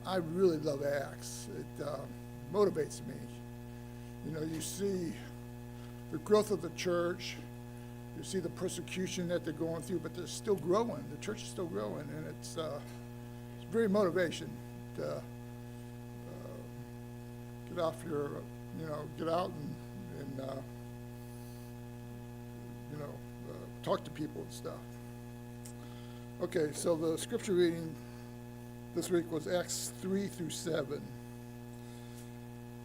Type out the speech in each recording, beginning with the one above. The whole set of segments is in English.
I really love Acts. It motivates me. You know, you see the growth of the church, you see the persecution that they're going through, but they're still growing. The church is still growing, and it's very motivation to get off your, get out and talk to people and stuff. Okay, so the scripture reading this week was Acts 3 through 7.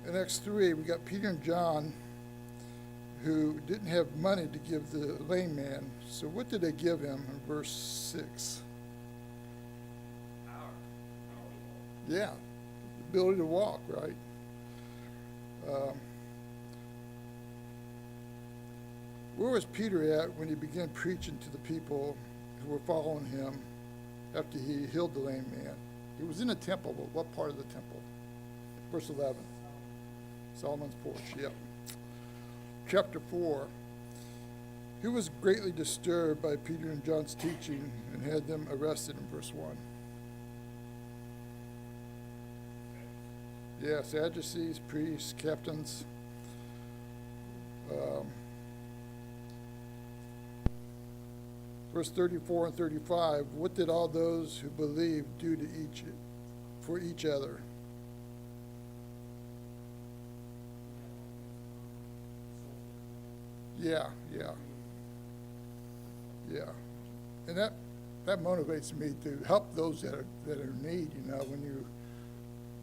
In Acts 3, we got Peter and John who didn't have money to give the lame man. So what did they give him in verse 6? Yeah, the ability to walk, right? Where was Peter at when he began preaching to the people who were following him after he healed the lame man? He was in the temple, but what part of the temple? Verse 11. Solomon's porch, yep. Chapter 4. He was greatly disturbed by Peter and John's teaching and had them arrested in verse 1. Yeah, Sadducees, priests, captains. Verse 34 and 35, what did all those who believed do to for each other? Yeah. And that motivates me to help those that are in need. You know,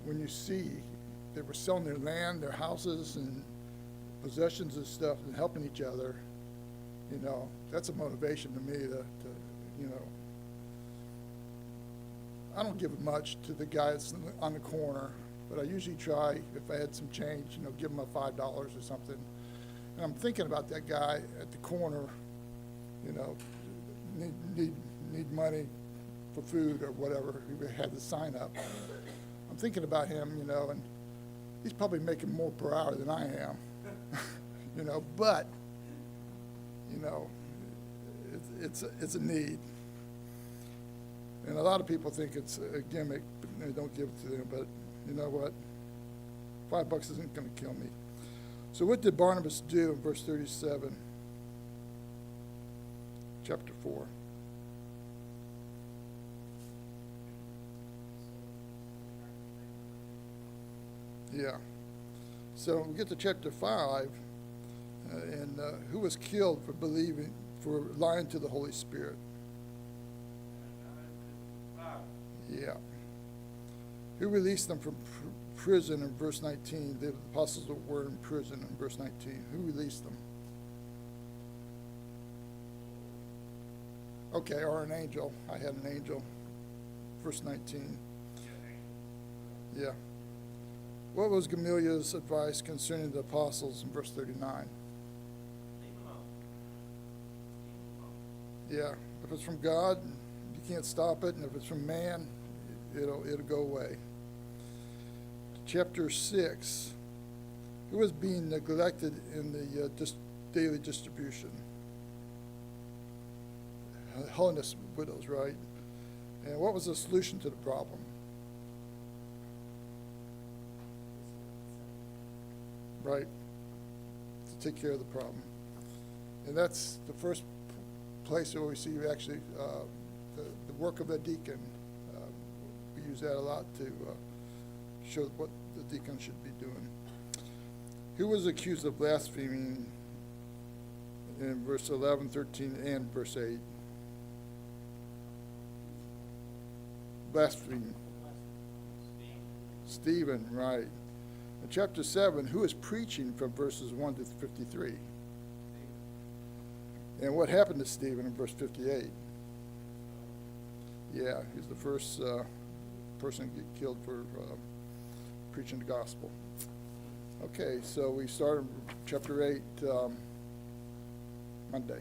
when you see they were selling their land, their houses, and possessions and stuff, and helping each other, you know, that's a motivation to me to I don't give much to the guy that's on the corner, but I usually try, if I had some change, give him a $5 or something. And I'm thinking about that guy at the corner, need money for food or whatever. He had the sign up. I'm thinking about him, and he's probably making more per hour than I am, but, it's a need. And a lot of people think it's a gimmick, but they don't give it to them. But you know what? $5 isn't going to kill me. So what did Barnabas do in verse 37, chapter 4? Yeah. So we get to chapter 5, and who was killed for lying to the Holy Spirit? Yeah. Who released them from prison in verse 19? The apostles were in prison in verse 19. Who released them? Okay, or an angel. I had an angel. Verse 19. Yeah. What was Gamaliel's advice concerning the apostles in verse 39? Yeah. If it's from God, you can't stop it, and if it's from man, it'll go away. Chapter 6, who was being neglected in the daily distribution? Hellenist widows, right? And what was the solution to the problem? Right, to take care of the problem. And that's the first place where we see actually the work of a deacon. We use that a lot to show what the deacon should be doing. Who was accused of blaspheming in verse 11, 13, and verse 8? Blaspheme. Stephen, right. In chapter 7, who is preaching from verses 1 to 53? And what happened to Stephen in verse 58? Yeah, he's the first person to get killed for preaching the gospel. Okay, so we start in chapter 8 Monday.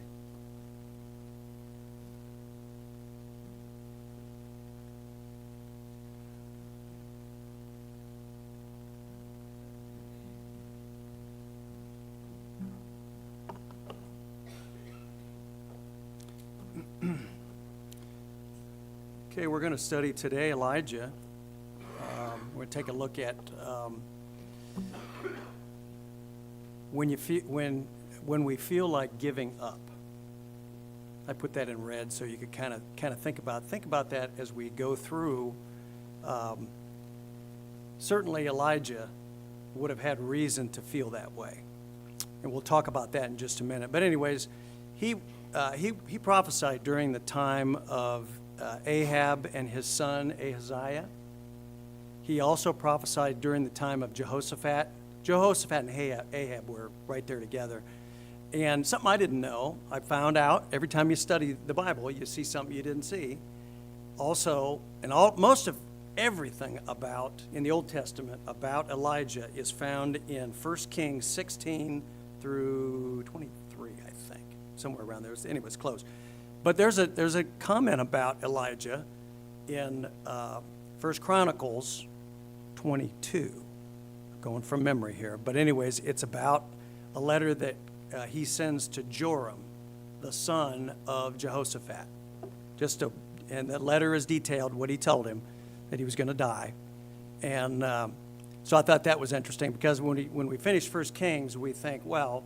Okay, we're going to study today Elijah. take a look at when we feel like giving up. I put that in red so you could kind of think about that as we go through. Certainly Elijah would have had reason to feel that way, and we'll talk about that in just a minute. But anyways, he prophesied during the time of Ahab and his son Ahaziah. He also prophesied during the time of Jehoshaphat. Jehoshaphat and Ahab were right there together. And something I didn't know, I found out every time you study the Bible, you see something you didn't see. Also, most of everything in the Old Testament about Elijah is found in 1 Kings 16 through 23, I think, somewhere around there. Anyway, it's close. But there's a comment about Elijah in 1 Chronicles 22, going from memory here. But anyways, it's about a letter that he sends to Joram, the son of Jehoshaphat. And the letter is detailed what he told him, that he was going to die. And so I thought that was interesting, because when we finish 1 Kings, we think, well,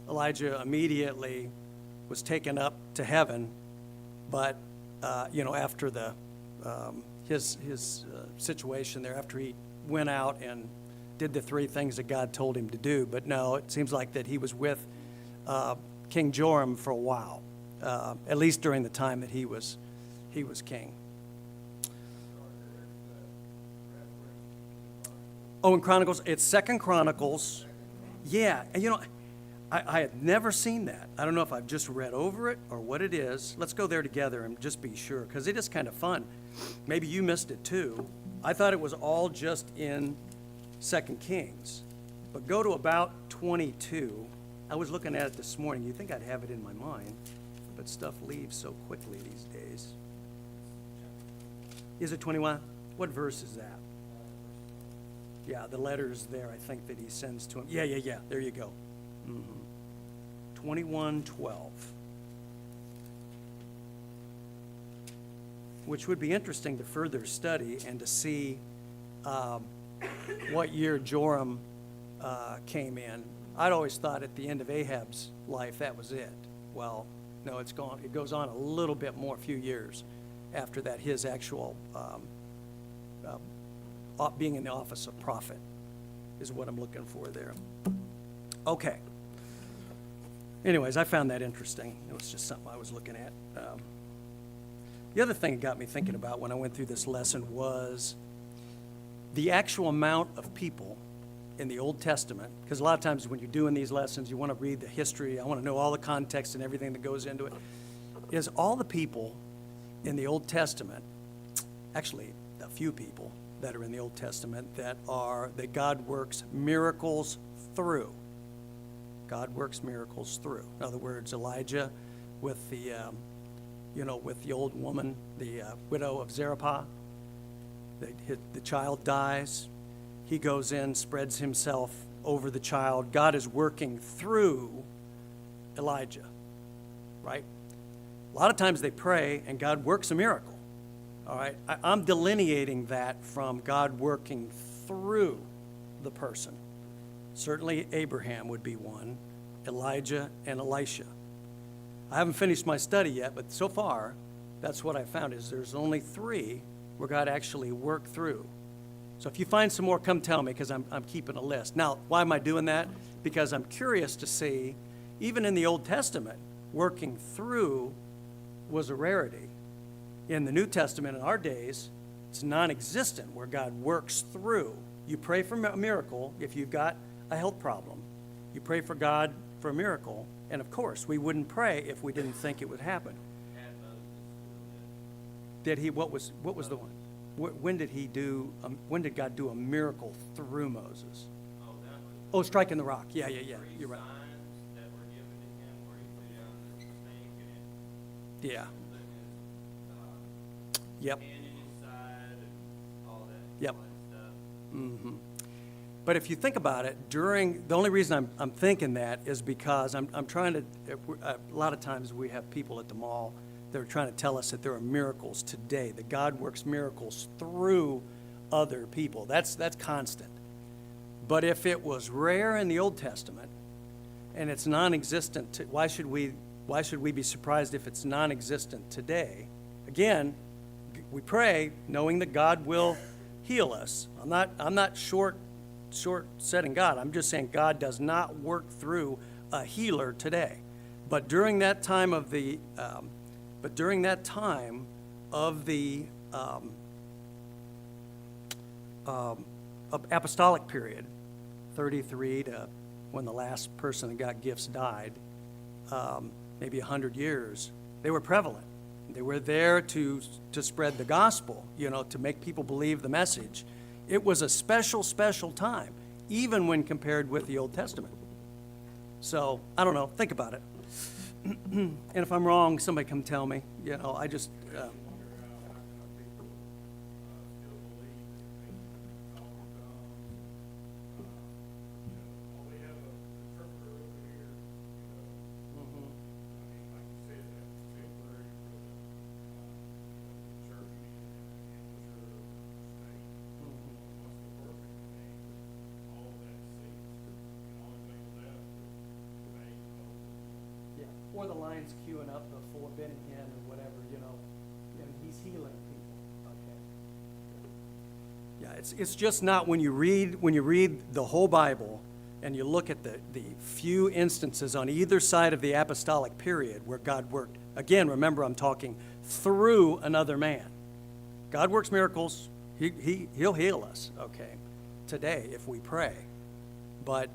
Elijah immediately was taken up to heaven, but after his situation there, after he went out and did the three things that God told him to do. But no, it seems like that he was with King Joram for a while, at least during the time that he was king. Oh, in Chronicles, it's 2 Chronicles. Yeah, and I had never seen that. I don't know if I've just read over it or what it is. Let's go there together and just be sure, because it is kind of fun. Maybe you missed it too. I thought it was all just in 2 Kings. But go to about 22. I was looking at it this morning. You'd think I'd have it in my mind, but stuff leaves so quickly these days. Is it 21? What verse is that? Yeah, the letter's there, I think, that he sends to him. Yeah. There you go. 21:12. Which would be interesting to further study and to see what year Joram came in. I'd always thought at the end of Ahab's life that was it. Well, no, it's gone. It goes on a little bit more, a few years after that, his actual being in the office of prophet is what I'm looking for there. Okay. Anyways, I found that interesting. It was just something I was looking at. The other thing it got me thinking about when I went through this lesson was the actual amount of people in the Old Testament, because a lot of times when you're doing these lessons, you want to read the history, I want to know all the context and everything that goes into it, is all the people in the Old Testament, actually a few people that are in the Old Testament that God works miracles through. God works miracles through. In other words, Elijah with the old woman, the widow of Zarephath, the child dies. He goes in, spreads himself over the child. God is working through Elijah, right? A lot of times they pray and God works a miracle, all right? I'm delineating that from God working through the person. Certainly Abraham would be one, Elijah and Elisha. I haven't finished my study yet, but so far, that's what I found, is there's only 3 where God actually worked through. So if you find some more, come tell me, because I'm keeping a list. Now, why am I doing that? Because I'm curious to see, even in the Old Testament, working through was a rarity. In the New Testament, in our days, it's non-existent where God works through. You pray for a miracle if you've got a health problem. You pray for God for a miracle, and of course, we wouldn't pray if we didn't think it would happen. Did he? What was the one? When did he do? When did God do a miracle through Moses? Oh, striking the rock. Yeah. You're right. That were given to him where he threw down the snake and Yeah. put his Yep. hand in his side and all that. Yep. All that stuff. Mm-hmm. But if you think about it, the only reason I'm thinking that is because I'm trying to, a lot of times we have people at the mall that are trying to tell us that there are miracles today, that God works miracles through other people. That's constant. But if it was rare in the Old Testament and it's non-existent, why should we be surprised if it's non-existent today? Again, we pray knowing that God will heal us. I'm not short-setting God. I'm just saying God does not work through a healer today. But during that time of the apostolic period, 33 to when the last person that got gifts died, maybe 100 years, they were prevalent. They were there to spread the gospel, to make people believe the message. It was a special time, even when compared with the Old Testament. So, I don't know, think about it. And if I'm wrong, somebody come tell me. I just, or the lines queuing up before Benningham or whatever, and he's healing people. Okay. Yeah, it's just not when you read the whole Bible and you look at the few instances on either side of the apostolic period where God worked. Again, remember I'm talking through another man. God works miracles. He'll heal us, okay, today if we pray. But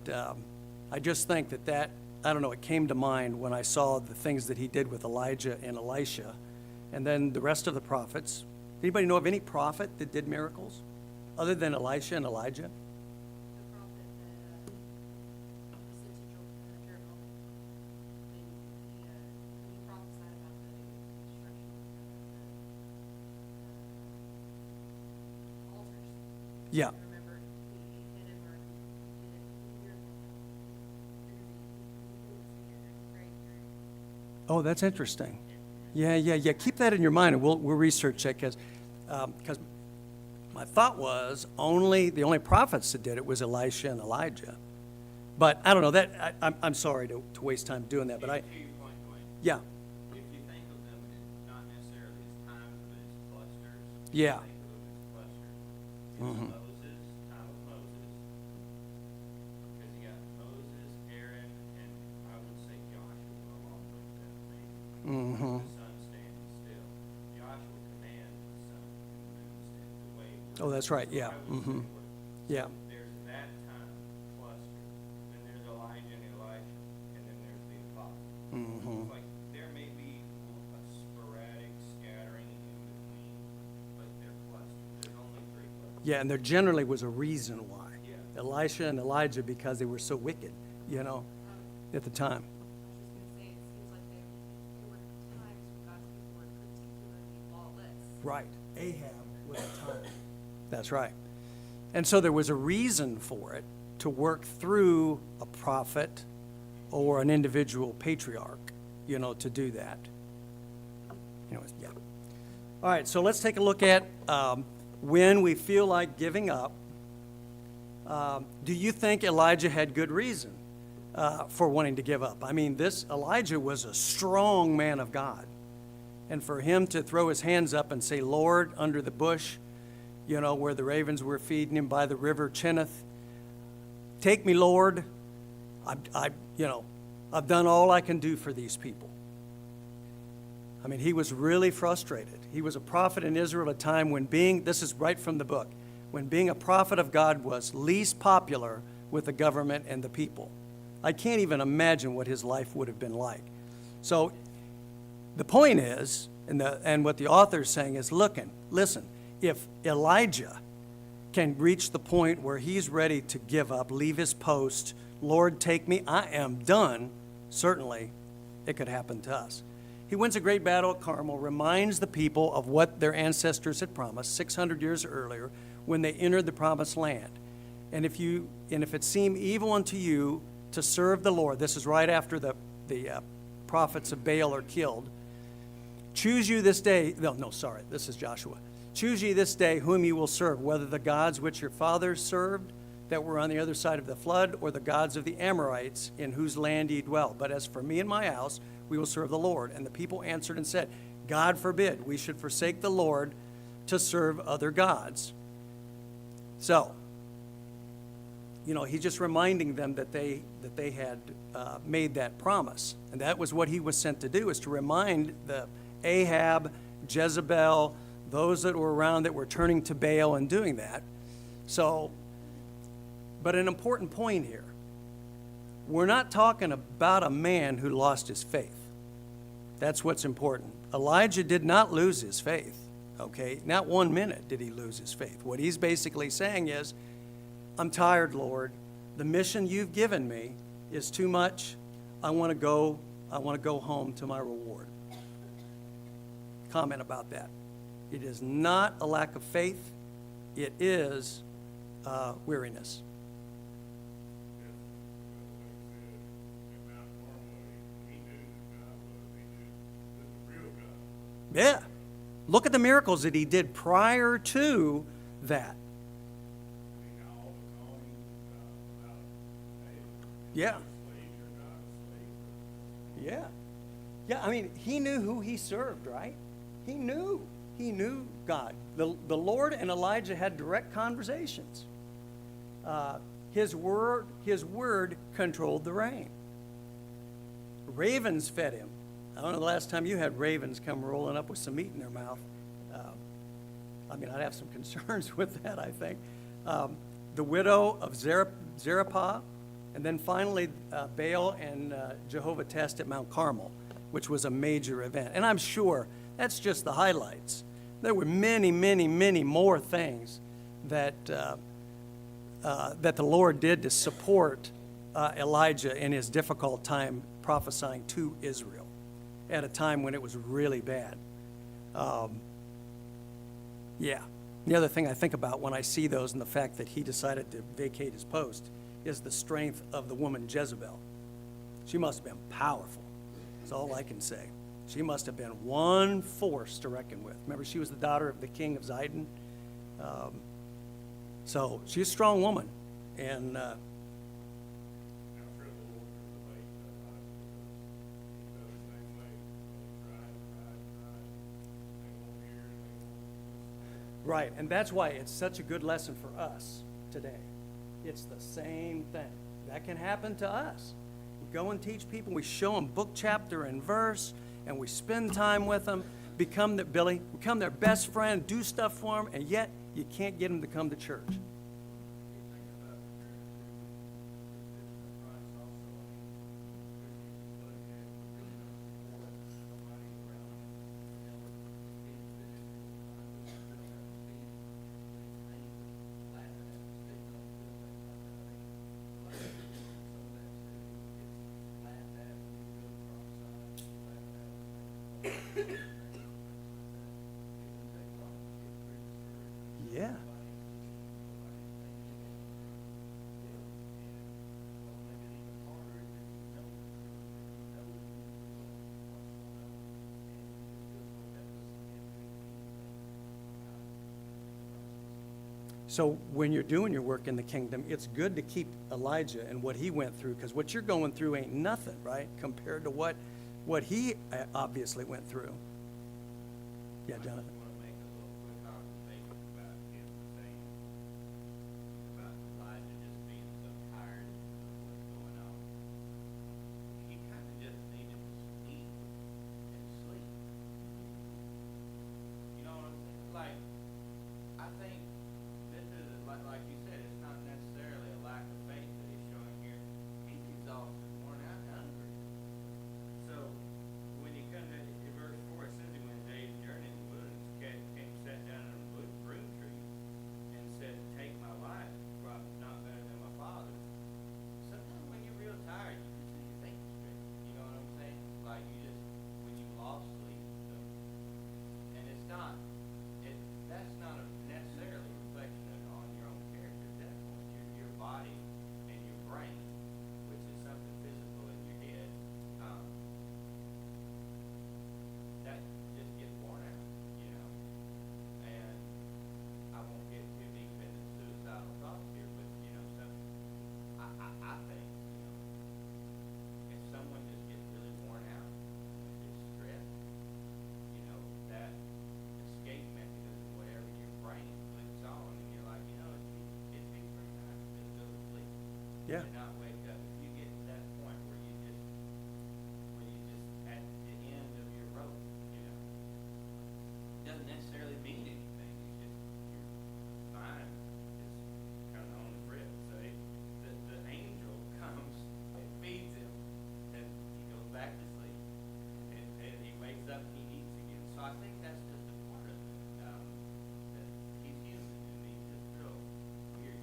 I just think that I don't know, it came to mind when I saw the things that he did with Elijah and Elisha, and then the rest of the prophets. Anybody know of any prophet that did miracles other than Elisha and Elijah? The prophet that sent to Jeroboam, he prophesied about the destruction of the altars. Yeah. Remember, he hit him or he did a miracle because he prayed through. Oh, that's interesting. Yeah. Keep that in your mind, and we'll research it because my thought was the only prophets that did it was Elisha and Elijah. But I don't know that I'm sorry to waste time doing that, but To your point, Dwayne, yeah. if you think of them as not necessarily as times, but as clusters. Yeah. Think of them as clusters. It's Moses, time of Moses. Because you got Moses, Aaron, and I would say Joshua along with them. Mm-hmm. The sun standing still. Joshua commands the sun and the moon stand the way. Oh, that's right. Yeah. I would say Mm-hmm. we're- Yeah. There's that time cluster. Then there's Elijah and Elisha, and then there's the apostles. Mm-hmm. It's like there may be a sporadic scattering in between, but they're clustered. There's only 3 clusters. Yeah, and there generally was a reason why. Yeah. Elisha and Elijah, because they were so wicked, at the time. I was just gonna say, it seems like there were times when God's people were particularly lawless. Right. Ahab was a time. That's right. And so there was a reason for it to work through a prophet or an individual patriarch, to do that. Anyways, yeah. All right, so let's take a look at when we feel like giving up. Do you think Elijah had good reason for wanting to give up? I mean, Elijah was a strong man of God. And for him to throw his hands up and say, Lord, under the bush, where the ravens were feeding him by the river Chinnoth, take me, Lord. I've done all I can do for these people. I mean, he was really frustrated. He was a prophet in Israel at a time when this is right from the book, when being a prophet of God was least popular with the government and the people. I can't even imagine what his life would have been like. So the point is, and what the author is saying is, listen, if Elijah can reach the point where he's ready to give up, leave his post, Lord, take me, I am done, certainly it could happen to us. He wins a great battle at Carmel, reminds the people of what their ancestors had promised 600 years earlier when they entered the promised land. And if it seem evil unto you to serve the Lord, this is right after the prophets of Baal are killed, choose you this day, this is Joshua. Choose ye this day whom ye will serve, whether the gods which your fathers served that were on the other side of the flood, or the gods of the Amorites in whose land ye dwell. But as for me and my house, we will serve the Lord. And the people answered and said, God forbid we should forsake the Lord to serve other gods. So, he's just reminding them that they had made that promise. And that was what he was sent to do, is to remind the Ahab, Jezebel, those that were around that were turning to Baal and doing that. So, but an important point here, we're not talking about a man who lost his faith. That's what's important. Elijah did not lose his faith, okay? Not 1 minute did he lose his faith. What he's basically saying is, I'm tired, Lord. The mission you've given me is too much. I want to go home to my reward. Comment about that. It is not a lack of faith. It is weariness. Yeah. Look at the miracles that he did prior to that. Yeah. Yeah. Yeah, I mean, he knew who he served, right? He knew God. The Lord and Elijah had direct conversations. His word controlled the rain. Ravens fed him. I don't know the last time you had ravens come rolling up with some meat in their mouth. I'd have some concerns with that, I think. The widow of Zarephath, and then finally Baal and Jehovah Test at Mount Carmel, which was a major event. And I'm sure that's just the highlights. There were many, many, many more things that that the Lord did to support Elijah in his difficult time prophesying to Israel at a time when it was really bad. Yeah. The other thing I think about when I see those and the fact that he decided to vacate his post is the strength of the woman Jezebel. She must have been powerful. That's all I can say. She must have been one force to reckon with. Remember, she was the daughter of the king of Zidon. So she's a strong woman. And right, and that's why it's such a good lesson for us today. It's the same thing. That can happen to us. We go and teach people, we show them book, chapter, and verse, and we spend time with them, become their best friend, do stuff for them, and yet you can't get them to come to church. Yeah. So when you're doing your work in the kingdom, it's good to keep Elijah and what he went through, because what you're going through ain't nothing, right, compared to what he obviously went through. Yeah, Jonathan. I want to make a little quick observation about him saying about Elijah just being so tired of what's going on. He kind of just needed to eat and sleep. You know what I'm saying? Like, I think this is, like you said, it's not necessarily a lack of faith that he's showing here. He's exhausted, worn out, and hungry. So when you come to verse 4, it says he went a day's journey in the wilderness, Yeah. And not wake up. If you get to that point where you just at the end of your rope, you know, doesn't necessarily mean anything. It's just you're fine, just kind of on the trip. So the angel comes and feeds him, and he goes back to sleep, and he wakes up and he eats again. So I think that's just a part of it. That he's human and he's just real weird.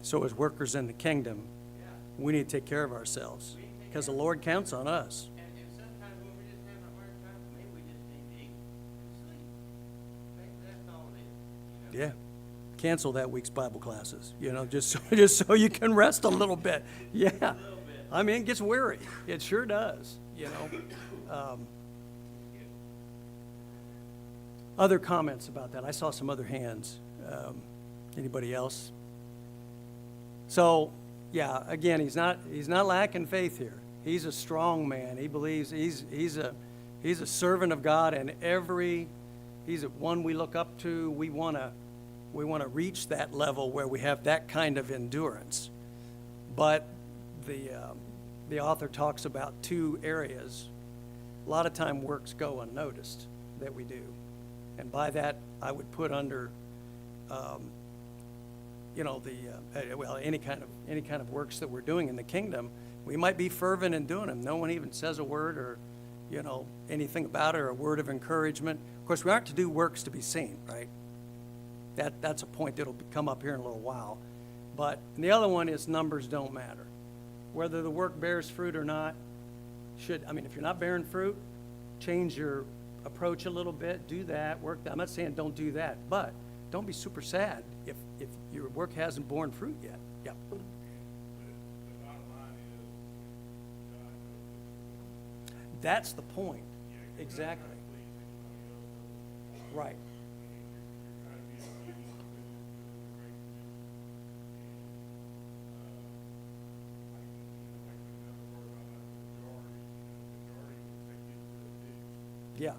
So as workers in the kingdom, Yeah. we need to take care of ourselves because the Lord counts on us. And sometimes when we're just having a hard time, maybe we just need to eat and sleep. Maybe that's all it is, you know? Yeah. Cancel that week's Bible classes, just so you can rest a little bit. Yeah. A little bit. I mean, it gets weary. It sure does, Other comments about that? I saw some other hands. Anybody else? So, yeah, again, he's not lacking faith here. He's a strong man. He believes he's a servant of God, and he's one we look up to. We want to reach that level where we have that kind of endurance. But the author talks about two areas. A lot of time works go unnoticed that we do. And by that, I would put under, any kind of works that we're doing in the kingdom. We might be fervent in doing them. No one even says a word or, anything about it or a word of encouragement. Of course, we aren't to do works to be seen, right? That's a point that'll come up here in a little while. But the other one is numbers don't matter. Whether the work bears fruit or not, if you're not bearing fruit, change your approach a little bit, do that, work that. I'm not saying don't do that, but don't be super sad if your work hasn't borne fruit yet. Yeah. That's the point. Exactly. Right. Yeah.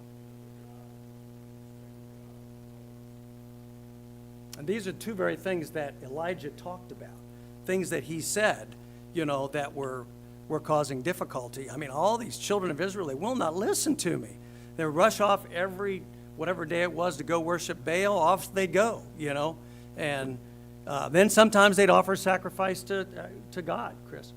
And these are two very things that Elijah talked about, things that he said, that were causing difficulty. I mean, all these children of Israel, they will not listen to me. They rush off whatever day it was to go worship Baal, off they'd go, And then sometimes they'd offer sacrifice to God, Chris.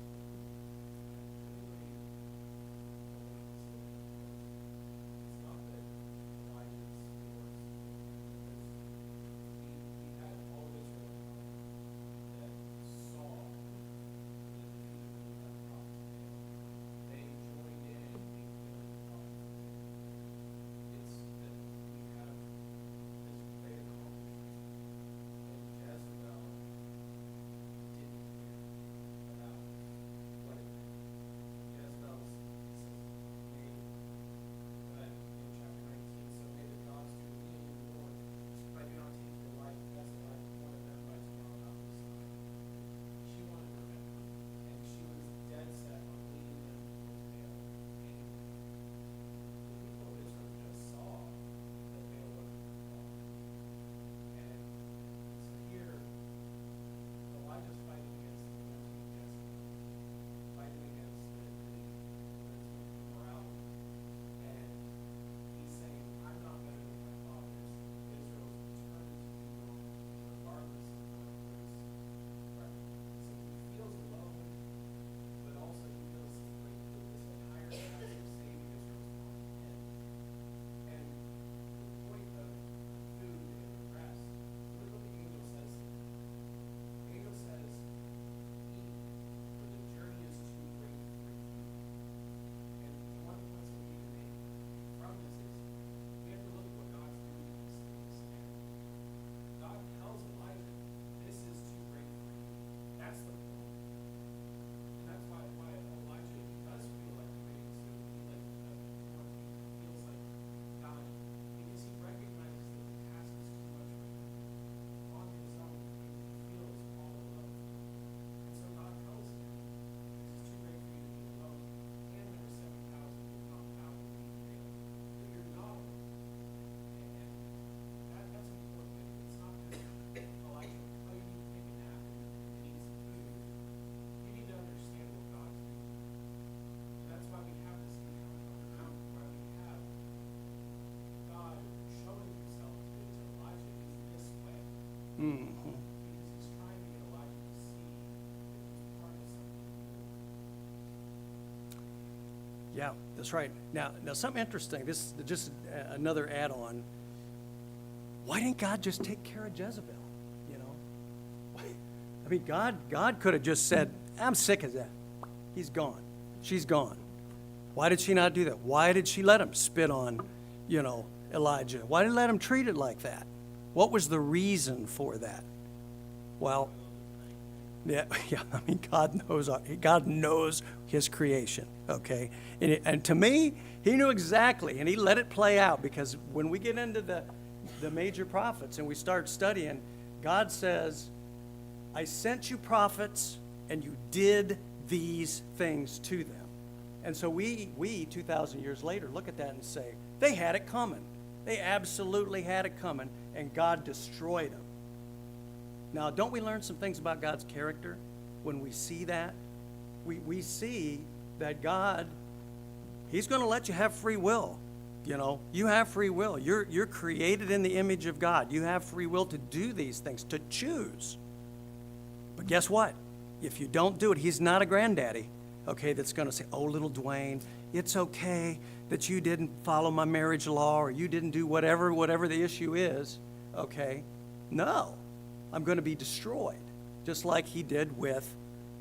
Yeah, that's right. Now something interesting. This is just another add-on. Why didn't God just take care of Jezebel? You know, I mean, God could have just said, "I'm sick of that. He's gone. She's gone." Why did she not do that? Why did she let him spit on, Elijah? Why did he let him treat it like that? What was the reason for that? Well, yeah. I mean, God knows His creation. Okay, and to me, He knew exactly, and He let it play out, because when we get into the major prophets and we start studying, God says, "I sent you prophets, and you did these things to them." And so we 2,000 years later look at that and say, they had it coming. They absolutely had it coming, and God destroyed them. Now, don't we learn some things about God's character when we see that? We see that God, He's going to let you have free will. You have free will. You're created in the image of God. You have free will to do these things, to choose. But guess what? If you don't do it, He's not a granddaddy, okay, that's going to say, "Oh, little Dwayne, it's okay that you didn't follow my marriage law, or you didn't do whatever the issue is," okay? No, I'm going to be destroyed, just like He did with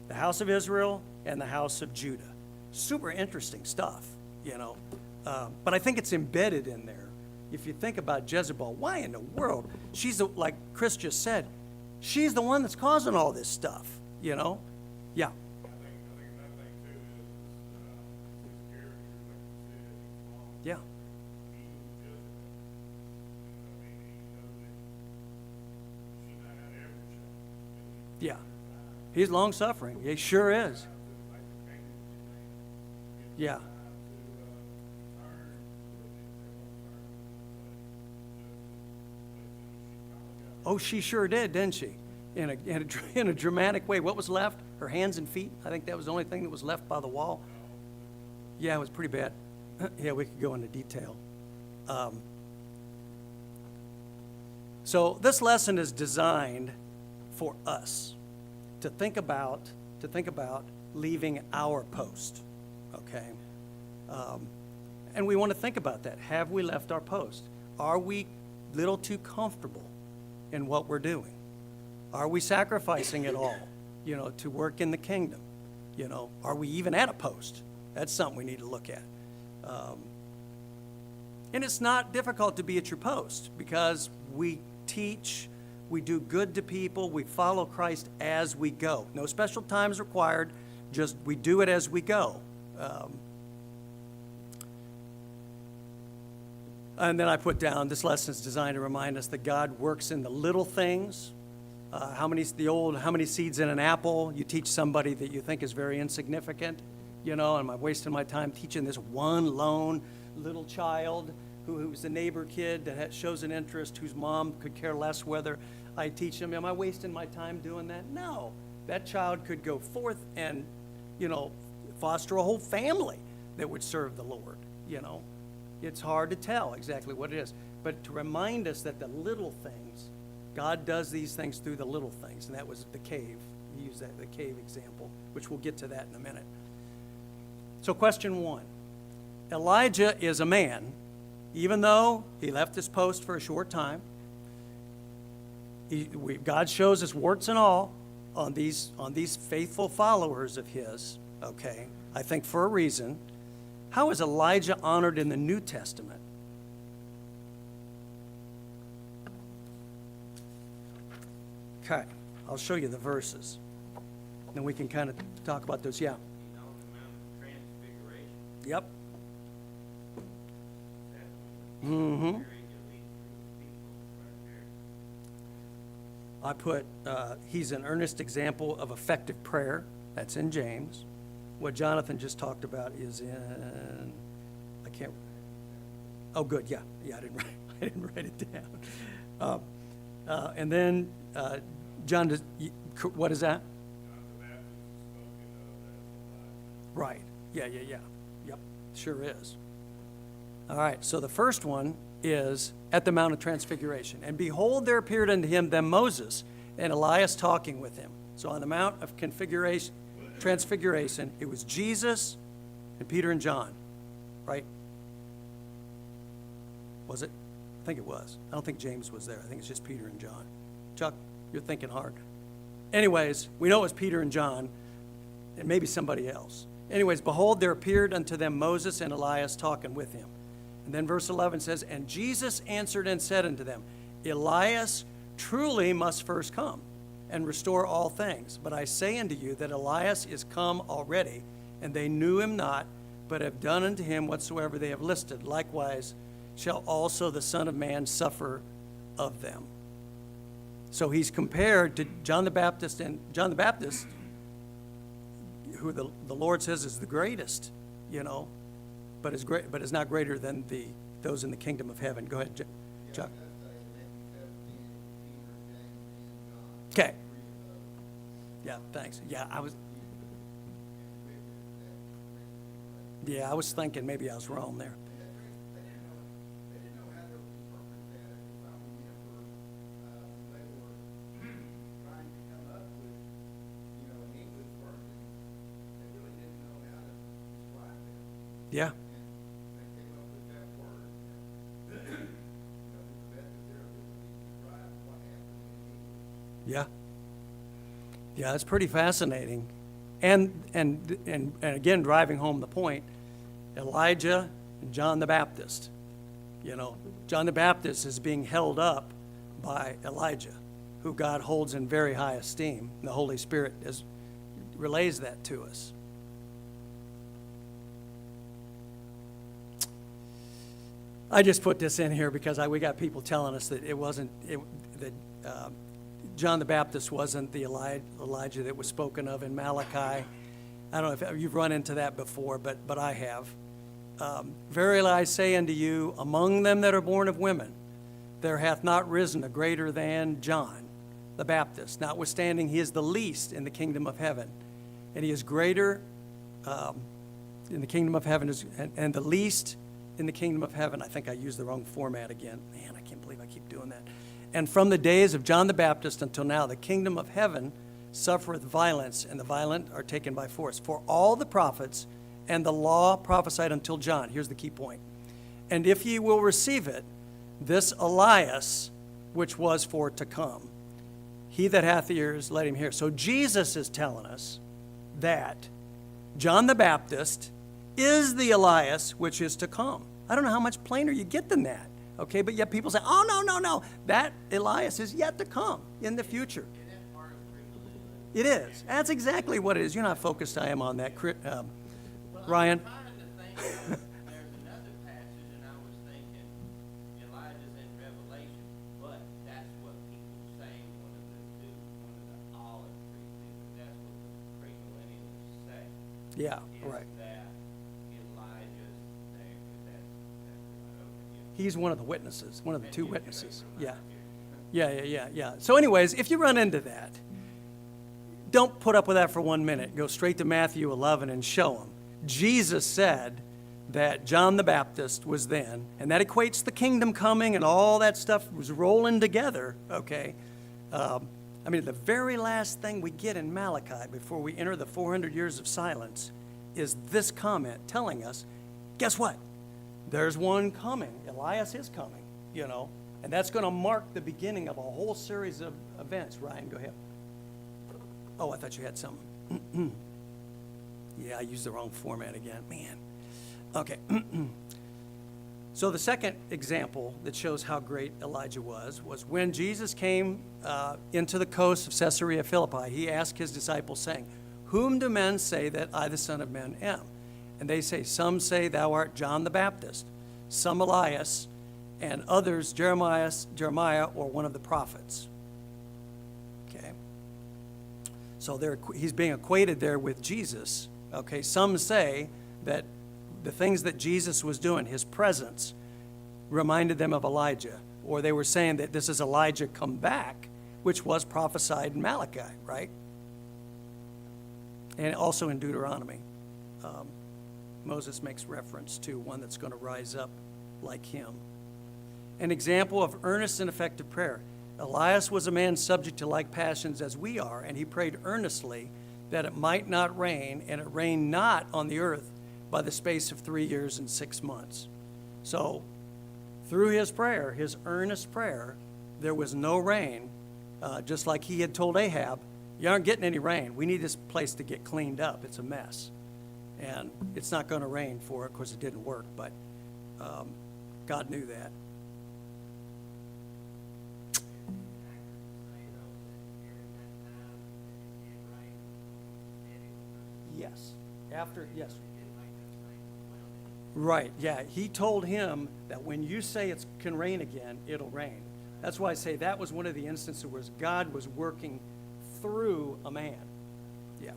the house of Israel and the house of Judah. Super interesting stuff, but I think it's embedded in there. If you think about Jezebel, why in the world? She's, like Chris just said, she's the one that's causing all this stuff, Yeah. I think another thing too is his character, like you said, he's long. Yeah. He knew Jezebel. I mean, he knows that she's not out every show. Yeah. He's long-suffering. He sure is. Like the king of the Yeah. Oh, she sure did, didn't she? In a dramatic way. What was left? Her hands and feet. I think that was the only thing that was left by the wall. Yeah, it was pretty bad. Yeah, we could go into detail. So this lesson is designed for us to think about leaving our post. Okay, and we want to think about that. Have we left our post? Are we a little too comfortable in what we're doing? Are we sacrificing it all, to work in the kingdom? Are we even at a post? That's something we need to look at. And it's not difficult to be at your post, because we teach, we do good to people, we follow Christ as we go. No special times required, just we do it as we go. And then I put down, this lesson is designed to remind us that God works in the little things. How many seeds in an apple? You teach somebody that you think is very insignificant, and I'm wasting my time teaching this one lone little child who's a neighbor kid that shows an interest, whose mom could care less whether I teach him. Am I wasting my time doing that? No. That child could go forth and, foster a whole family that would serve the Lord, It's hard to tell exactly what it is, but to remind us that the little things, God does these things through the little things, and that was the cave. He used the cave example, which we'll get to that in a minute. So question 1, Elijah is a man, even though he left his post for a short time. God shows us warts and all on these faithful followers of his, okay, I think for a reason. How is Elijah honored in the New Testament? Okay, I'll show you the verses. Then we can kind of talk about those. Yeah. He's on the Mount of Transfiguration. Yep. That's Mm-hmm. where he can lead through the people right there. I put, he's an earnest example of effective prayer. That's in James. What Jonathan just talked about is in, oh, good, yeah, I didn't write it down. And then, John, what is that? Right, yeah, yep, sure is. All right, so the first one is at the Mount of Transfiguration. And behold, there appeared unto him then Moses and Elias talking with him. So on the Mount of Transfiguration, it was Jesus and Peter and John. right? Was it? I think it was. I don't think James was there. I think it's just Peter and John. Chuck, you're thinking hard. Anyways, we know it was Peter and John, and maybe somebody else. Anyways, behold, there appeared unto them Moses and Elias talking with him. And then verse 11 says, and Jesus answered and said unto them, Elias truly must first come and restore all things. But I say unto you that Elias is come already, and they knew him not, but have done unto him whatsoever they have listed. Likewise shall also the Son of Man suffer of them. So he's compared to John the Baptist, and John the Baptist, who the Lord says is the greatest, but is not greater than those in the kingdom of heaven. Go ahead, Chuck. Okay. Yeah, thanks. Yeah, I was thinking maybe I was wrong there. They didn't know how to interpret that. If I remember, they were trying to come up with, an English version. They really didn't know how to describe it. Yeah. And they came up with that word. To the best of their ability to describe what happened in English. Yeah. Yeah, it's pretty fascinating. And again, driving home the point, Elijah and John the Baptist. John the Baptist is being held up by Elijah, who God holds in very high esteem. The Holy Spirit relays that to us. I just put this in here because we got people telling us that John the Baptist wasn't the Elijah that was spoken of in Malachi. I don't know if you've run into that before, but I have. Verily I say unto you, among them that are born of women, there hath not risen a greater than John the Baptist. Notwithstanding, he is the least in the kingdom of heaven. And he is greater in the kingdom of heaven, and the least in the kingdom of heaven. I think I used the wrong format again. Man, I can't believe I keep doing that. And from the days of John the Baptist until now, the kingdom of heaven suffereth violence, and the violent are taken by force. For all the prophets and the law prophesied until John. Here's the key point. And if ye will receive it, this Elias, which was for to come, he that hath ears, let him hear. So Jesus is telling us that John the Baptist is the Elias which is to come. I don't know how much plainer you get than that. Okay, but yet people say, oh, no. That Elias is yet to come in the future. It is. That's exactly what it is. You're not focused, I am, on that. Ryan? I'm trying to think, there's another passage, and I was thinking Elijah's in Revelation, but that's what people say, one of the olive tree things, that's what the premillennialists say. Yeah, is right. that Elijah's there, that's okay. He's one of the witnesses, one of the two witnesses. Yeah. Yeah. So anyways, if you run into that, don't put up with that for 1 minute. Go straight to Matthew 11 and show them. Jesus said that John the Baptist was then, and that equates the kingdom coming and all that stuff was rolling together, okay? The very last thing we get in Malachi before we enter the 400 years of silence is this comment telling us, guess what? There's one coming. Elias is coming, and that's going to mark the beginning of a whole series of events. Ryan, go ahead. Oh, I thought you had something. Yeah, I used the wrong format again. Man. Okay. So the second example that shows how great Elijah was when Jesus came into the coast of Caesarea Philippi. He asked his disciples, saying, whom do men say that I, the Son of Man, am? And they say, some say thou art John the Baptist, some Elias, and others Jeremiah or one of the prophets. Okay. So he's being equated there with Jesus. Okay, some say that the things that Jesus was doing, his presence, reminded them of Elijah. Or they were saying that this is Elijah come back, which was prophesied in Malachi, right? And also in Deuteronomy. Moses makes reference to one that's going to rise up like him. An example of earnest and effective prayer. Elias was a man subject to like passions as we are, and he prayed earnestly that it might not rain, and it rained not on the earth by the space of 3 years and 6 months. So through his prayer, his earnest prayer, there was no rain, just like he had told Ahab, you aren't getting any rain. We need this place to get cleaned up. It's a mess. And it's not going to rain for it. Of course, it didn't work, but God knew that. Yes. Yes. Right, yeah. He told him that when you say it can rain again, it'll rain. That's why I say that was one of the instances where God was working through a man. Yeah.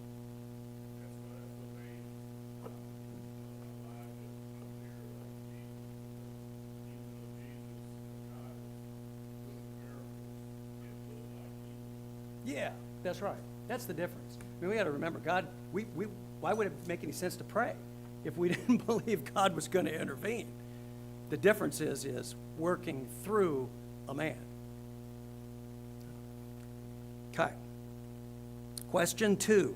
Yeah, that's right. That's the difference. I mean, we got to remember, God, why would it make any sense to pray if we didn't believe God was going to intervene? The difference is working through a man. Okay. Question 2.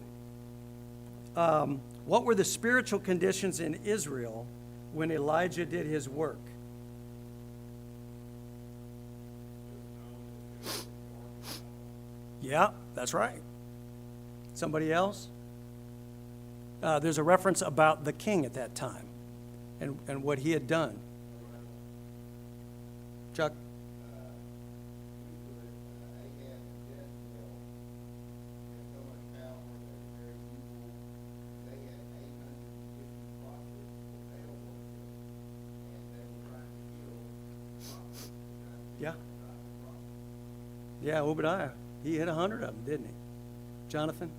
What were the spiritual conditions in Israel when Elijah did his work? Yeah, that's right. Somebody else? There's a reference about the king at that time and what he had done. Chuck? Yeah. Yeah, Obadiah. He hit 100 of them, didn't he? Jonathan,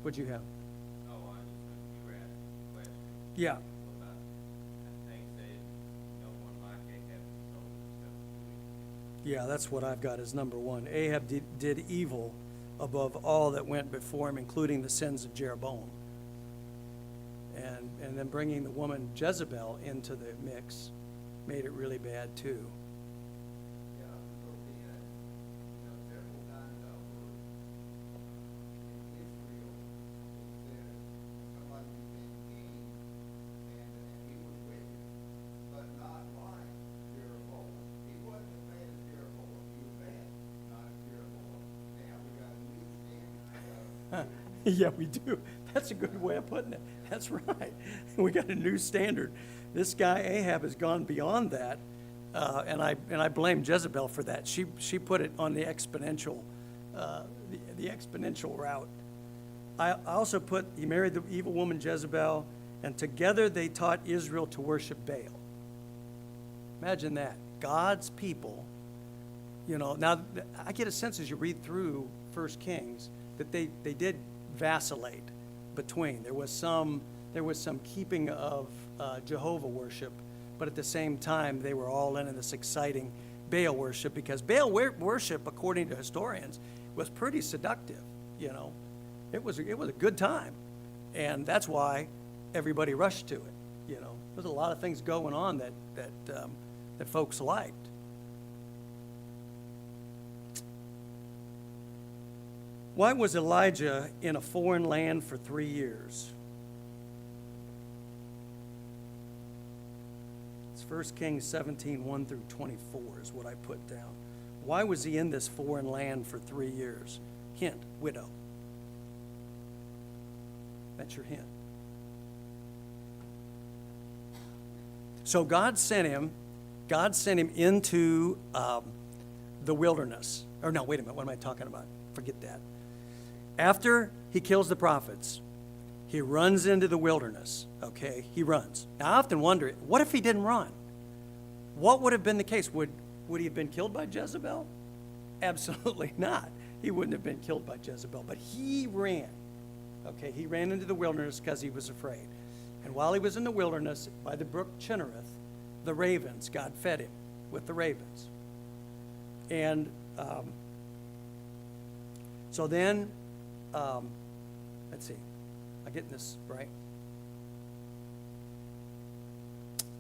what'd you have? Oh, I just, you were asking a question Yeah. about, I think said, no one like Ahab sold himself to Yeah, that's what I've got as number 1. Ahab did evil above all that went before him, including the sins of Jeroboam. And then bringing the woman Jezebel into the mix made it really bad too. Yeah, so then, several times over in Israel, it said somebody became king, and he was wicked, but not like Jeroboam. He wasn't as bad as Jeroboam. He was bad, not as Jeroboam. Now we got a new standard. Yeah, we do. That's a good way of putting it. That's right. We got a new standard. This guy Ahab has gone beyond that, and I blame Jezebel for that. She put it on the exponential, the exponential route. I also put he married the evil woman Jezebel, and together they taught Israel to worship Baal. Imagine that. God's people. Now I get a sense as you read through 1 Kings that they did vacillate between. There was some keeping of Jehovah worship, but at the same time they were all in this exciting Baal worship, because Baal worship, according to historians, was pretty seductive. It was a good time, and that's why everybody rushed to it. There's a lot of things going on that folks liked. Why was Elijah in a foreign land for 3 years? It's 1 Kings 17, 1 through 24 is what I put down. Why was he in this foreign land for 3 years? Hint, widow. That's your hint. So God sent him into the wilderness. Or no, wait a minute, what am I talking about? Forget that. After he kills the prophets, he runs into the wilderness, okay? He runs. Now, I often wonder, what if he didn't run? What would have been the case? Would he have been killed by Jezebel? Absolutely not. He wouldn't have been killed by Jezebel, but he ran. Okay, he ran into the wilderness because he was afraid. And while he was in the wilderness by the brook Chinnereth, the ravens, God fed him with the ravens. And so then, let's see, am I getting this right?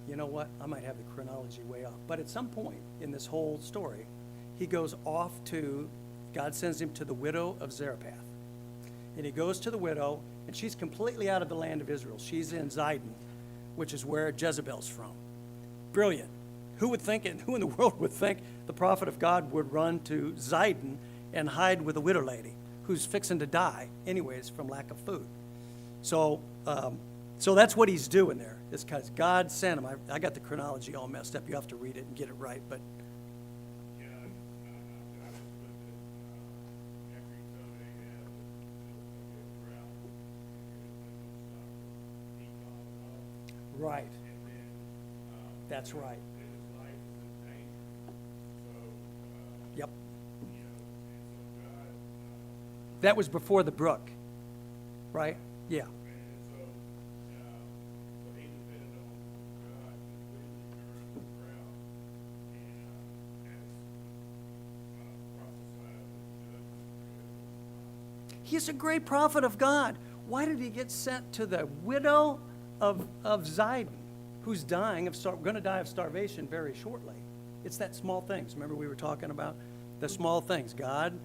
You know what? I might have the chronology way off. But at some point in this whole story, he goes off to, God sends him to the widow of Zarephath. and he goes to the widow, and she's completely out of the land of Israel. She's in Zidon, which is where Jezebel's from. Brilliant. Who would think it? Who in the world would think the prophet of God would run to Zidon and hide with a widow lady who's fixing to die anyways from lack of food? So that's what he's doing there. It's because God sent him. I got the chronology all messed up. You have to read it and get it right. But Yeah, I just put that, after he told Ahab that there was gonna be a drought, he called it off, right, and then, that's right. then his life was in danger. So, Yep. you know, and so God, That was before the brook, right? Yeah. and so, but he depended on God completely during the drought, and, as, prophesied that judgment was. He's a great prophet of God. Why did he get sent to the widow of Zidon, who's dying of going to die of starvation very shortly? It's that small things. Remember we were talking about the small things. God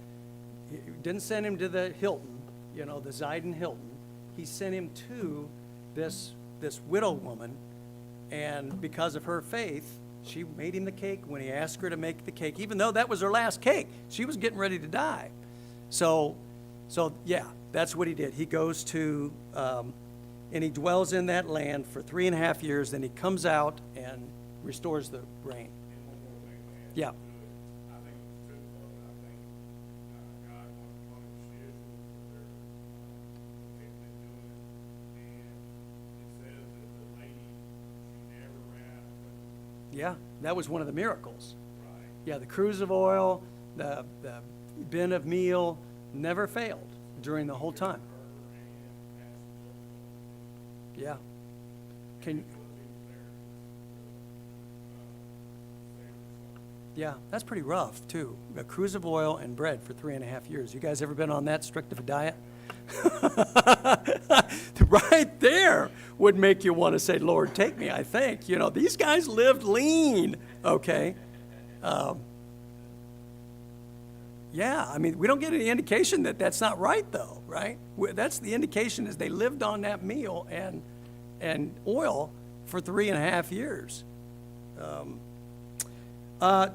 he didn't send him to the Hilton, the Zidon Hilton. He sent him to this widow woman, and because of her faith, she made him the cake when he asked her to make the cake, even though that was her last cake. She was getting ready to die. So yeah, that's what he did. He goes to, and he dwells in that land for 3.5 years. Then he comes out and restores the rain. And one more thing to add Yeah. to it, I think it was twofold. I think, God wanted to punish Israel for their, what they've been doing. And it says that the lady, she never ran out of food. Yeah, that was one of the miracles. Right. Yeah, the cruse of oil, the bin of meal never failed during the whole time. Her and asked Yeah. Can Yeah, that's pretty rough too. A cruse of oil and bread for 3.5 years. You guys ever been on that strict of a diet? Right there would make you want to say, Lord, take me, I think. These guys lived lean, okay? Yeah, I mean, we don't get any indication that that's not right, though, right? That's the indication is they lived on that meal and oil for 3.5 years.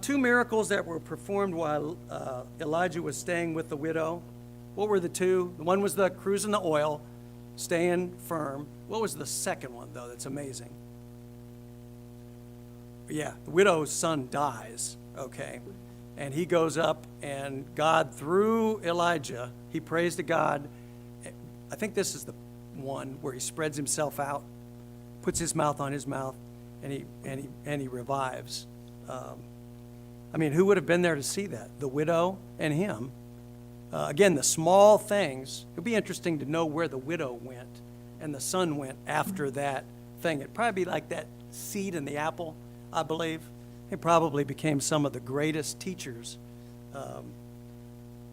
Two miracles that were performed while Elijah was staying with the widow. What were the two? The one was the cruse in the oil, staying firm. What was the second one, though, that's amazing? Yeah, the widow's son dies, okay? And he goes up, and God, through Elijah, he prays to God. I think this is the one where he spreads himself out, puts his mouth on his mouth, and he revives. I mean, who would have been there to see that? The widow and him. Again, the small things. It would be interesting to know where the widow went and the son went after that thing. It'd probably be like that seed in the apple, I believe. They probably became some of the greatest teachers.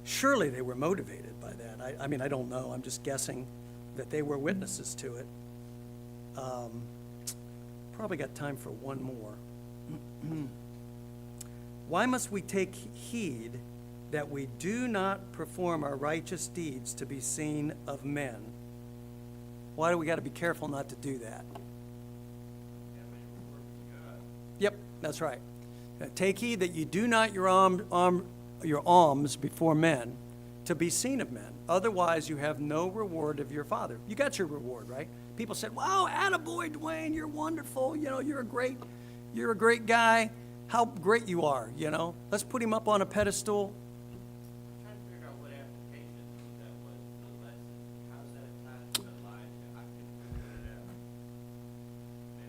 Surely they were motivated by that. I mean, I don't know. I'm just guessing that they were witnesses to it. Probably got time for one more. Why must we take heed that we do not perform our righteous deeds to be seen of men? Why do we got to be careful not to do that? Yep, that's right. Take heed that you do not your alms before men to be seen of men. Otherwise, you have no reward of your Father. You got your reward, right? People said, "Wow, attaboy, Dwayne, you're wonderful. You're a great guy. How great you are. Let's put him up on a pedestal." I'm trying to figure out what application that was to the lesson. How's that tied to Elijah? I couldn't figure it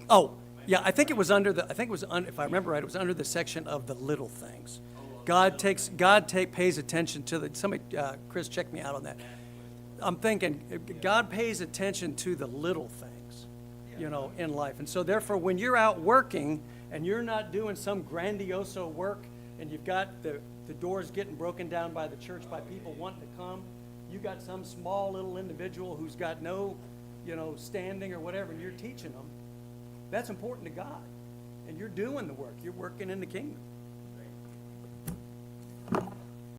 out. Oh, yeah, I think it was under if I remember right, it was under the section of the little things. God pays attention to somebody, Chris, check me out on that. I'm thinking God pays attention to the little things, in life. And so therefore, when you're out working and you're not doing some grandioso work and you've got the doors getting broken down by the church by people wanting to come, you got some small little individual who's got no, standing or whatever, and you're teaching them. That's important to God. And you're doing the work. You're working in the kingdom.